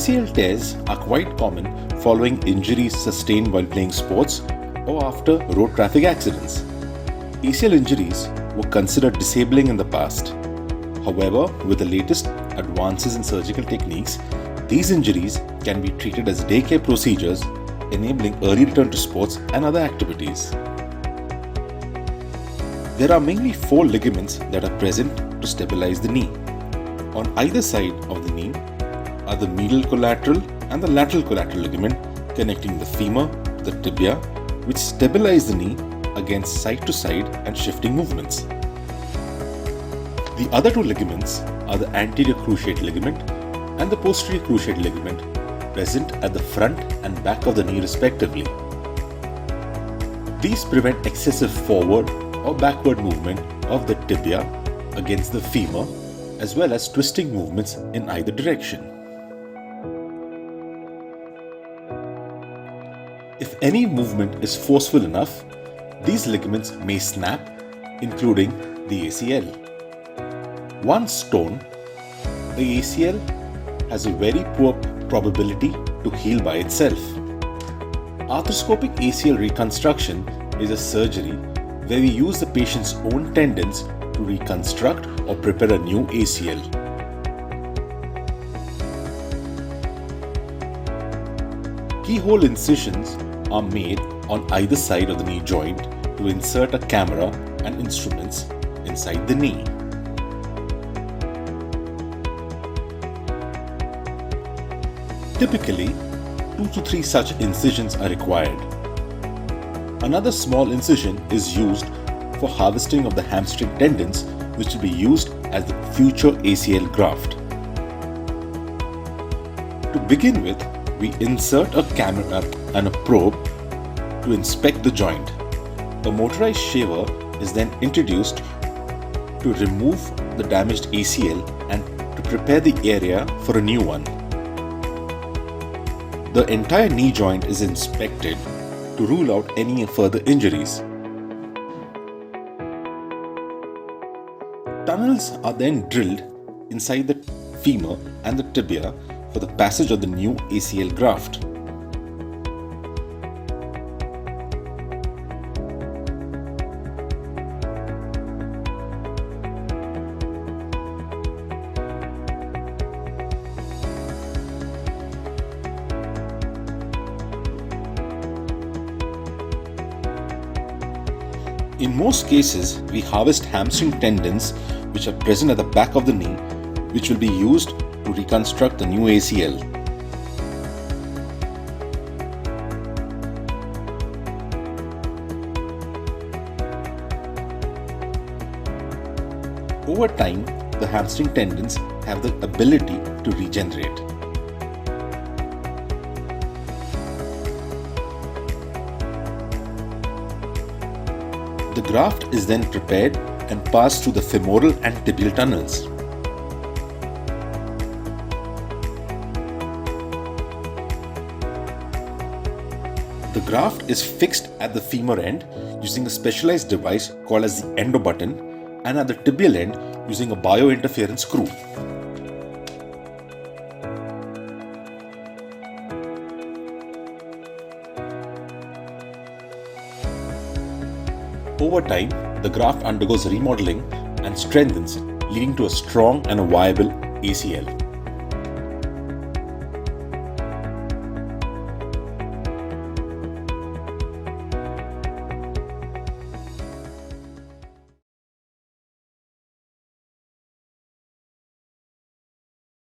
ACL tears are quite common following injuries sustained while playing sports or after road traffic accidents. ACL injuries were considered disabling in the past. However, with the latest advances in surgical techniques, these injuries can be treated as daycare procedures, enabling early return to sports and other activities. There are mainly 4 ligaments that are present to stabilize the knee. On either side of the knee are the medial collateral and the lateral collateral ligament connecting the femur to the tibia, which stabilize the knee against side to side and shifting movements. The other 2 ligaments are the Anterior Cruciate Ligament and the Posterior Cruciate Ligament, present at the front and back of the knee respectively. These prevent excessive forward or backward movement of the tibia against the femur, as well as twisting movements in either direction. If any movement is forceful enough, these ligaments may snap, including the ACL. Once torn, the ACL has a very poor probability to heal by itself. Arthroscopic ACL reconstruction is a surgery where we use the patient's own tendons to reconstruct or prepare a new ACL. Keyhole incisions are made on either side of the knee joint to insert a camera and instruments inside the knee. Typically, 2 to 3 such incisions are required. Another small incision is used for harvesting of the hamstring tendons, which will be used as the future ACL graft. To begin with, we insert a camera and a probe to inspect the joint. A motorized shaver is then introduced to remove the damaged ACL and to prepare the area for a new one. The entire knee joint is inspected to rule out any further injuries. Tunnels are then drilled inside the femur and the tibia for the passage of the new ACL graft. In most cases, we harvest hamstring tendons which are present at the back of the knee, which will be used to reconstruct the new ACL. Over time, the hamstring tendons have the ability to regenerate. The graft is then prepared and passed through the femoral and tibial tunnels. The graft is fixed at the femur end using a specialized device called as the endo button, and at the tibial end using a biointerference screw. Over time, the graft undergoes remodeling and strengthens, leading to a strong and a viable ACL.